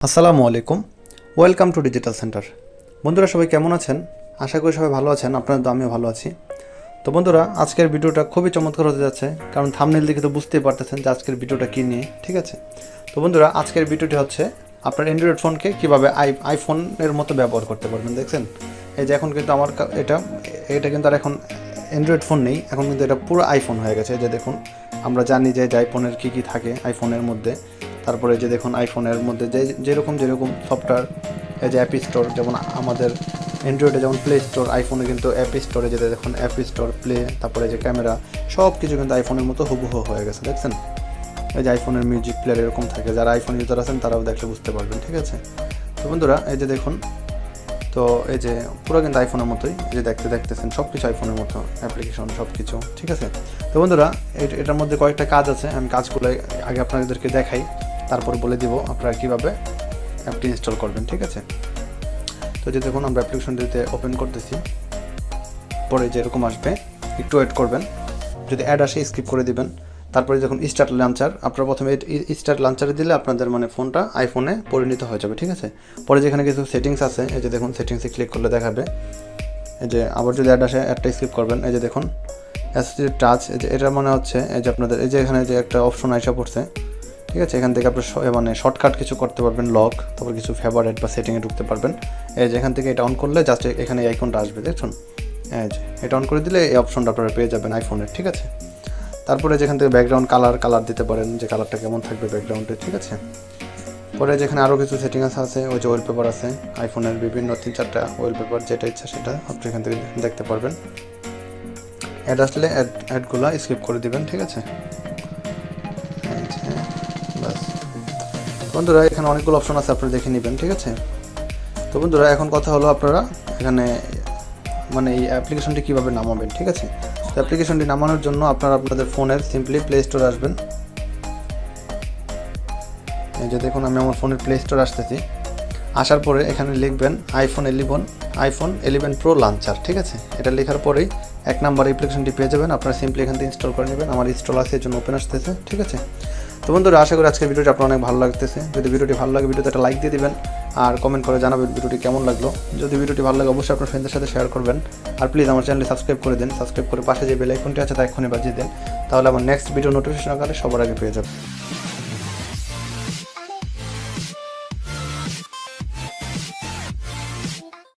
আসসালামু আলাইকুম, welcome to digital centre. বন্ধুরা সবাই কেমন আছেন? আশা করি সবাই ভালো আছেন, আপনাদের তো আমিও ভালো আছি। তো বন্ধুরা, আজকের ভিডিওটা খুবই চমৎকার হতে যাচ্ছে, কারণ থাম্বনেল দেখে তো বুঝতেই পারতেছেন যে আজকের ভিডিওটা কী নিয়ে। ঠিক আছে, তো বন্ধুরা আজকের ভিডিওটি হচ্ছে আপনার অ্যান্ড্রয়েড ফোনকে কীভাবে আইফোনের মতো ব্যবহার করতে পারবেন। দেখছেন এই যে এখন কিন্তু আমার এটা কিন্তু আর এখন অ্যান্ড্রয়েড ফোন নেই, এখন কিন্তু এটা পুরো আইফোন হয়ে গেছে। যে দেখুন, আমরা জানি যে আইফোনের কী কী থাকে আইফোনের মধ্যে। তারপরে যে দেখুন আইফোনের মধ্যে যেরকম সফটওয়্যার, এই যে অ্যাপ স্টোর, যেমন আমাদের অ্যান্ড্রয়েডে যেমন প্লে স্টোর, আইফোনে কিন্তু অ্যাপ স্টোরে যেতে দেখুন অ্যাপ স্টোর, প্লে, তারপরে যে ক্যামেরা, সব কিছু কিন্তু আইফোনের মতো হুবহু হয়ে গেছে। দেখছেন এই যে আইফোনের মিউজিক প্লেয়ার এরকম থাকে, যারা আইফোন ইউজার আছেন তারাও দেখলে বুঝতে পারবেন। ঠিক আছে, তো বন্ধুরা এই যে দেখুন, তো এই যে পুরো কিন্তু আইফোনের মতোই, এই যে দেখতেছেন সব কিছু আইফোনের মতো, অ্যাপ্লিকেশন সব কিছু। ঠিক আছে, তো বন্ধুরা এটার মধ্যে কয়েকটা কাজ আছে, আমি কাজগুলো আগে আপনাদেরকে দেখাই, তারপর বলে দিব আপনারা কীভাবে অ্যাপটি ইনস্টল করবেন। ঠিক আছে, তো যে দেখুন আমরা অ্যাপ্লিকেশনটিতে ওপেন করতেছি, পরে যেরকম আসবে একটু ওয়েট করবেন, যদি অ্যাড আসে স্কিপ করে দিবেন। তারপরে দেখুন স্টার্ট লঞ্চার, আপনারা প্রথমে স্টার্ট লঞ্চারে দিলে আপনাদের ফোনটা আইফোনে পরিণত হয়ে যাবে। ঠিক আছে, পরে যেখানে কিছু সেটিংস আছে, এই যে দেখুন সেটিংসে ক্লিক করলে দেখাবে। এই যে আবার যদি অ্যাড আসে অ্যাডটা স্কিপ করবেন। এই যে দেখুন অ্যাসিস্টেড টাচ, এই যে এটা হচ্ছে এই যে আপনাদের এই যে এখানে যে একটা অপশন আইসা পড়ছে। ঠিক আছে, এখান থেকে আপনি শর্টকাট কিছু করতে পারবেন, লক, তারপর কিছু ফেভারিট বা সেটিংয়ে ঢুকতে পারবেন। এই যে এখান থেকে এটা অন করলে জাস্ট এখানে আইকনটা আসবে, দেখুন এই যে এটা অন করে দিলে এই অপশনটা আপনারা পেয়ে যাবেন আইফোনের। ঠিক আছে, তারপরে যেখান থেকে ব্যাকগ্রাউন্ড কালার দিতে পারেন, যে কালারটা কেমন থাকবে ব্যাকগ্রাউন্ডে। ঠিক আছে, পরে যেখানে আরও কিছু সেটিংস আছে, ওই যে ওয়ালপেপার আছে, আইফোনের বিভিন্ন 3-4টা ওয়ালপেপার, যেটা ইচ্ছা সেটা আপনি এখান থেকে দেখতে পারবেন। অ্যাড আসলে অ্যাডগুলো স্কিপ করে দিবেন। ঠিক আছে, বাস বন্ধুরা এখানে অনেকগুলো অপশন আছে, আপনারা দেখে নেবেন। ঠিক আছে, তো বন্ধুরা এখন কথা হলো আপনারা এখানে এই অ্যাপ্লিকেশনটি কীভাবে নামাবেন। ঠিক আছে, তো অ্যাপ্লিকেশনটি নামানোর জন্য আপনারা আপনাদের ফোনের সিম্পলি প্লে স্টোরে আসবেন। এই যে দেখুন আমি আমার ফোনের প্লে স্টোরে আসতেছি, আসার পরে এখানে লিখবেন আইফোন 11 প্রো লঞ্চার। ঠিক আছে, এটা লেখার পরেই 1 নাম্বার অ্যাপ্লিকেশনটি পেয়ে যাবেন। আপনারা সিম্পলি এখান থেকে ইনস্টল করে নেবেন। আমার ইনস্টল আছে, এর জন্য ওপেন আসতেছে। ঠিক আছে, তো বন্ধুরা আশা করি আজকের ভিডিওটি আপনার অনেক ভালো লাগতেছে। যদি ভিডিওটি ভালো লাগে ভিডিওতে একটা লাইক দিয়ে দিবেন, আর কমেন্ট করে জানাবেন ভিডিওটি কেমন লাগলো। যদি ভিডিওটি ভালো লাগে অবশ্যই আপনার ফ্রেন্ডদের সাথে শেয়ার করবেন, আর প্লিজ আমার চ্যানেলটি সাবস্ক্রাইব করে দিন। সাবস্ক্রাইব করে পাশে যে বেল আইকনটি আছে তা এক্ষুনি বাজিয়ে দিন, তাহলে আমার নেক্সট ভিডিও নোটিফিকেশন আকারে সবার আগে পেয়ে যাবেন।